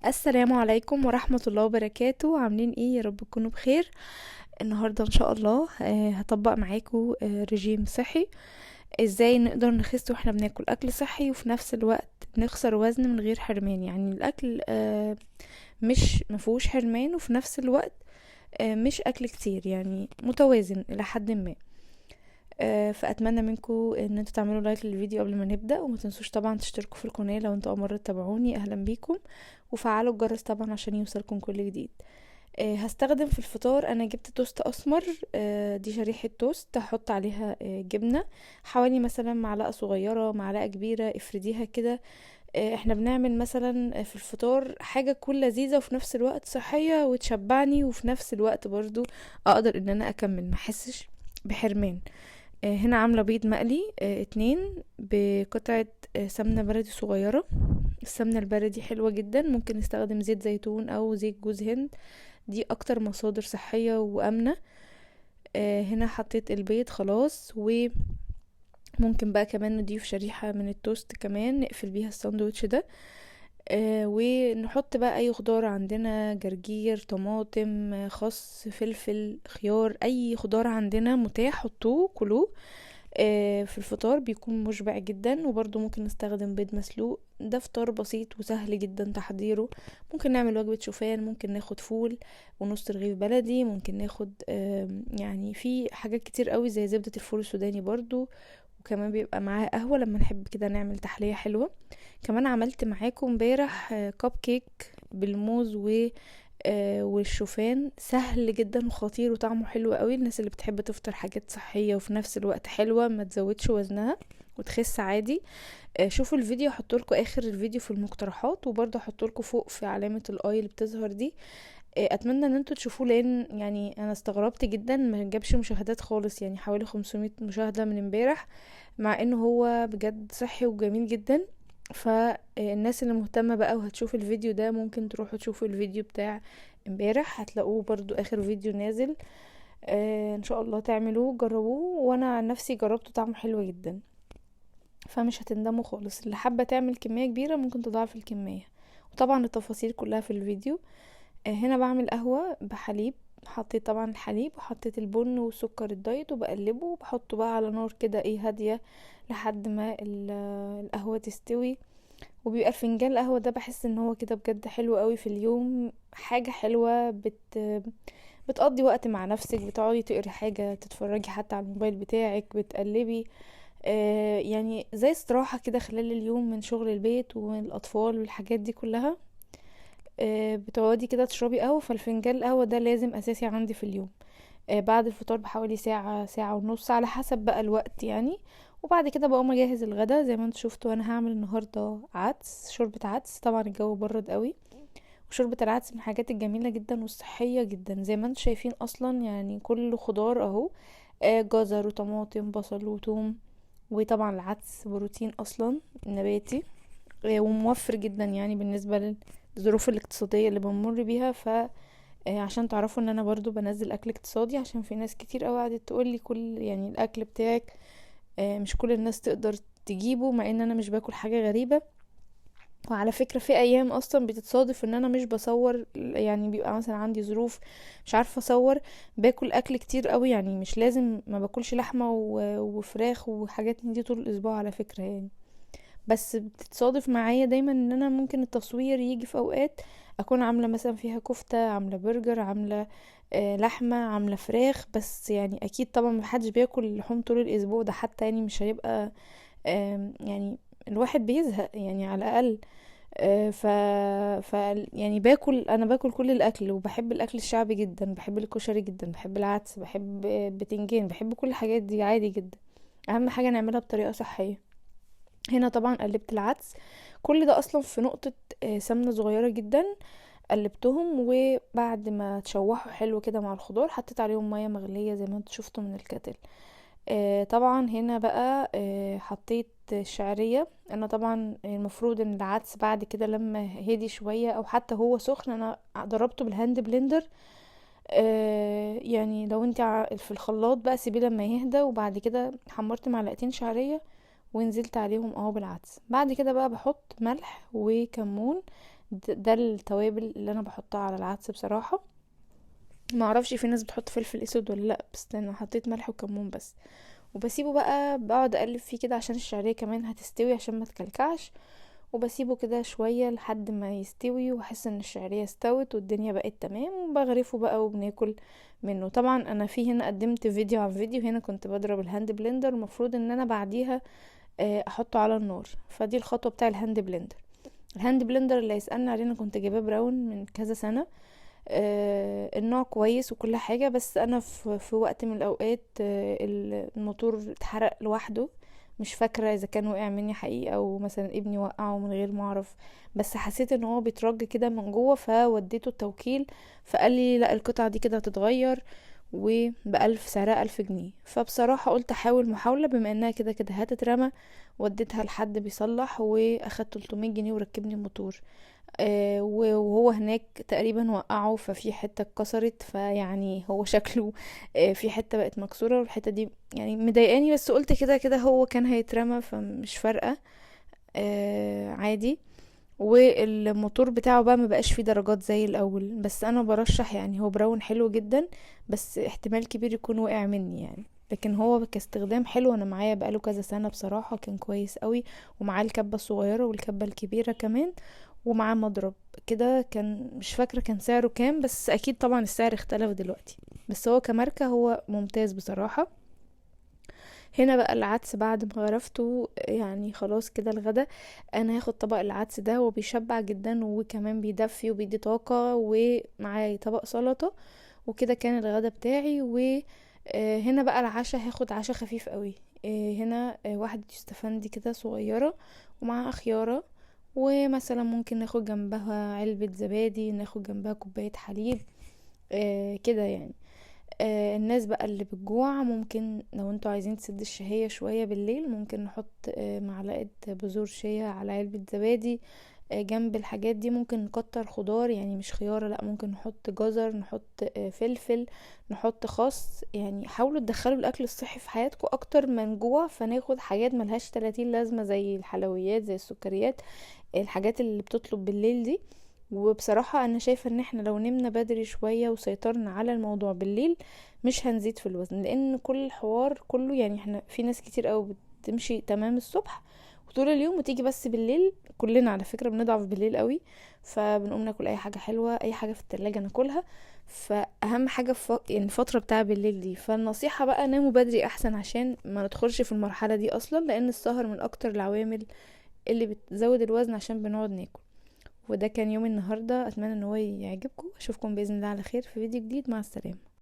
السلام عليكم ورحمة الله وبركاته. عاملين ايه؟ يا رب تكونوا بخير. النهاردة ان شاء الله هطبق معاكم رجيم صحي. ازاي نقدر نخس واحنا بناكل اكل صحي وفي نفس الوقت نخسر وزن من غير حرمان؟ يعني الاكل مش مفهوش حرمان، وفي نفس الوقت مش اكل كتير، يعني متوازن الى حد ما. فاتمنى منكم ان انتوا تعملوا لايك للفيديو قبل ما نبدا، وما تنسوش طبعا تشتركوا في القناه لو انتوا اول مره تتابعوني. اهلا بيكم، وفعلوا الجرس طبعا عشان يوصلكم كل جديد. هستخدم في الفطار، انا جبت توست اسمر. دي شريحه توست، هحط عليها جبنه حوالي مثلا معلقه صغيره معلقه كبيره، افرديها كده. احنا بنعمل مثلا في الفطار حاجه تكون لذيذه وفي نفس الوقت صحيه وتشبعني، وفي نفس الوقت برضو اقدر ان انا اكمل ما احسش بحرمان. هنا عاملة بيض مقلي 2 بقطعة سمنة بلدي صغيرة. السمنة البلدي حلوة جدا، ممكن نستخدم زيت زيتون او زيت جوز هند، دي اكتر مصادر صحية وامنة. هنا حطيت البيض خلاص، وممكن بقى كمان نضيف شريحة من التوست كمان نقفل بيها الساندوتش ده. ونحط بقى اي خضار عندنا، جرجير، طماطم، خس، فلفل، خيار، اي خضار عندنا متاح حطوه كلوه. في الفطار بيكون مشبع جدا. وبرضو ممكن نستخدم بيض مسلوق، ده فطار بسيط وسهل جدا تحضيره. ممكن نعمل وجبة شوفان، ممكن ناخد فول ونص رغيف بلدي، ممكن ناخد يعني في حاجات كتير قوي زي زبدة الفول السوداني برضو. وكمان بيبقى معاه قهوة لما نحب كده نعمل تحلية حلوة. كمان عملت معاكم امبارح كب كيك بالموز والشوفان، سهل جدا وخطير وطعمه حلو قوي. الناس اللي بتحب تفطر حاجات صحية وفي نفس الوقت حلوة ما تزودش وزنها وتخس عادي. شوفوا الفيديو، هحطلكوا اخر الفيديو في المقترحات، وبرضه هحطلكوا فوق في علامة الاي اللي بتظهر دي. اتمنى ان انتوا تشوفوه، لان يعني انا استغربت جدا ما جابش مشاهدات خالص، يعني حوالي 500 مشاهدة من امبارح، مع انه هو بجد صحي وجميل جدا. فالناس اللي مهتمة بقى وهتشوف الفيديو ده ممكن تروحوا تشوفوا الفيديو بتاع امبارح، هتلاقوه برضو اخر فيديو نازل. ان شاء الله تعملوه جربوه، وانا عن نفسي جربته طعمه حلو جدا، فمش هتندموا خالص. اللي حابة تعمل كمية كبيرة ممكن تضاعف الكمية، وطبعا التفاصيل كلها في الفيديو. هنا بعمل قهوة بحليب. حطيت طبعا الحليب وحطيت البن وسكر الدايت وبقلبه وبحطه بقى على نار كده هادية لحد ما القهوة تستوي. وبيبقى الفنجان القهوة ده بحس ان هو كده بجد حلو قوي في اليوم، حاجة حلوة بتقضي وقت مع نفسك، بتقعدي تقري حاجة، تتفرجي حتى على الموبايل بتاعك، بتقلبي. يعني زي استراحة كده خلال اليوم من شغل البيت والأطفال والحاجات دي كلها. بتقعدي كده تشربي قهوة، فالفنجان القهوة ده لازم أساسي عندي في اليوم. بعد الفطار بحوالي ساعة ساعة ونص على حسب بقى الوقت يعني. وبعد كده بقوم اجهز الغدا زي ما انتوا شفتوا. انا هعمل النهارده عدس، شوربة عدس. طبعا الجو برد قوي، وشوربة العدس من الحاجات الجميلة جدا والصحية جدا زي ما انتوا شايفين اصلا، يعني كل خضار اهو، جزر وطماطم بصل وثوم. وطبعا العدس بروتين اصلا نباتي، وموفر جدا يعني بالنسبة للظروف الاقتصادية اللي بنمر بيها. عشان تعرفوا ان انا برضو بنزل اكل اقتصادي، عشان في ناس كتير قوي قعدت تقولي كل يعني الاكل بتاعك مش كل الناس تقدر تجيبه، مع ان انا مش باكل حاجة غريبة. وعلى فكرة في ايام اصلا بتتصادف ان انا مش بصور، يعني بيبقى مثلا عندي ظروف مش عارفة اصور، باكل اكل كتير قوي. يعني مش لازم ما باكلش لحمة وفراخ وحاجات من دي طول الاسبوع على فكرة يعني. بس بتتصادف معايا دايما ان انا ممكن التصوير يجي في اوقات اكون عامله مثلا فيها كفته، عامله برجر، عامله لحمه، عامله فراخ. بس يعني اكيد طبعا محدش بياكل لحوم طول الاسبوع ده، حتى يعني مش هيبقى يعني الواحد بيزهق يعني على الاقل. ف يعني انا باكل كل الاكل، وبحب الاكل الشعبي جدا، بحب الكشري جدا، بحب العدس، بحب بتنجان، بحب كل الحاجات دي عادي جدا. اهم حاجه نعملها بطريقه صحيه. هنا طبعا قلبت العدس، كل ده اصلا في نقطة سمنة صغيرة جدا. قلبتهم، وبعد ما تشوحوا حلو كده مع الخضار حطيت عليهم مية مغلية زي ما انتوا شفتوا من الكتل. طبعا هنا بقى حطيت الشعرية. انا طبعا المفروض ان العدس بعد كده لما هدي شوية او حتى هو سخن انا ضربته بالهاند بلندر. يعني لو انت في الخلاط بقى سيبيه لما يهدى، وبعد كده حمرت معلقتين شعرية ونزلت عليهم بالعدس. بعد كده بقى بحط ملح وكمون، ده التوابل اللي انا بحطها على العدس بصراحة. ما اعرفش في ناس بتحط فلفل اسود ولا لا، بس انا حطيت ملح وكمون بس. وبسيبه بقى، بقعد اقلب فيه كده عشان الشعرية كمان هتستوي عشان ما تكلكعش. وبسيبه كده شوية لحد ما يستوي واحس ان الشعرية استوت والدنيا بقت تمام، وبغرفه بقى وبناكل منه. طبعا انا في هنا قدمت فيديو عن فيديو، هنا كنت بضرب الهاند بلندر، المفروض ان انا بعديها احطه على النار. فدي الخطوة بتاع الهاند بلندر. الهاند بلندر اللي يسألني عليه، انا كنت جايباه براون من كذا سنة. النوع كويس وكل حاجة، بس انا في وقت من الاوقات الموتور اتحرق لوحده. مش فاكرة اذا كان وقع مني حقيقة او مثلا ابني وقعه من غير ما اعرف، بس حسيت ان هو بيترج كده من جوه، فوديته التوكيل. فقال لي لا، القطعة دي كده هتتغير وبألف، سعرها 1000 جنيه. فبصراحة قلت احاول محاولة، بما انها كده كده هتترمى. وديتها لحد بيصلح واخد 300 جنيه وركبني موتور. وهو هناك تقريبا وقعه، ففي حتة اتكسرت، فيعني هو شكله في حتة بقت مكسورة، والحتة دي يعني مضايقاني، بس قلت كده كده هو كان هيترمى فمش فارقة. عادي. والموتور بتاعه بقى ما بقاش فيه درجات زي الاول، بس انا برشح يعني، هو براون حلو جدا، بس احتمال كبير يكون وقع مني يعني. لكن هو كاستخدام حلو، انا معايا بقاله كذا سنة بصراحة، كان كويس قوي. ومعاه الكبة الصغيرة والكبة الكبيرة كمان، ومعاه مضرب كده. كان مش فاكرة كان سعره كام، بس اكيد طبعا السعر اختلف دلوقتي. بس هو كماركة هو ممتاز بصراحة. هنا بقى العدس بعد ما غرفته يعني خلاص كده الغدا. انا هاخد طبق العدس ده، وبيشبع جدا وكمان بيدفي وبيدي طاقة، ومعاه طبق سلطة. وكده كان الغدا بتاعي. وهنا بقى العشاء، هاخد عشاء خفيف قوي. هنا واحدة يوستفندي كده صغيرة، ومعاها خيارة. ومثلا ممكن ناخد جنبها علبة زبادي، ناخد جنبها كوباية حليب. كده يعني. الناس بقى اللي بتجوع، ممكن لو انتوا عايزين تسد الشهية شوية بالليل، ممكن نحط معلقة بذور شيا على علبة زبادي. جنب الحاجات دي ممكن نكتر خضار، يعني مش خيارة لا، ممكن نحط جزر، نحط فلفل، نحط خس. يعني حاولوا تدخلوا الاكل الصحي في حياتكم اكتر من جوع، فناخد حاجات ملهاش 30 لازمة زي الحلويات، زي السكريات، الحاجات اللي بتطلب بالليل دي. وبصراحة انا شايفة ان احنا لو نمنا بدري شوية وسيطرنا على الموضوع بالليل، مش هنزيد في الوزن. لان كل الحوار كله يعني، احنا في ناس كتير قوي بتمشي تمام الصبح وطول اليوم، وتيجي بس بالليل. كلنا على فكرة بنضعف بالليل قوي، فبنقوم ناكل اي حاجة حلوة، اي حاجة في التلاجة ناكلها. فاهم حاجة يعني الفترة بتاع بالليل دي، فالنصيحة بقى ناموا بدري احسن، عشان ما ندخلش في المرحلة دي اصلا، لان السهر من اكتر العوامل اللي بتزود الوزن عشان بنقعد ناكل. وده كان يوم النهاردة، اتمنى ان هو يعجبكم. اشوفكم باذن الله على خير في فيديو جديد. مع السلامة.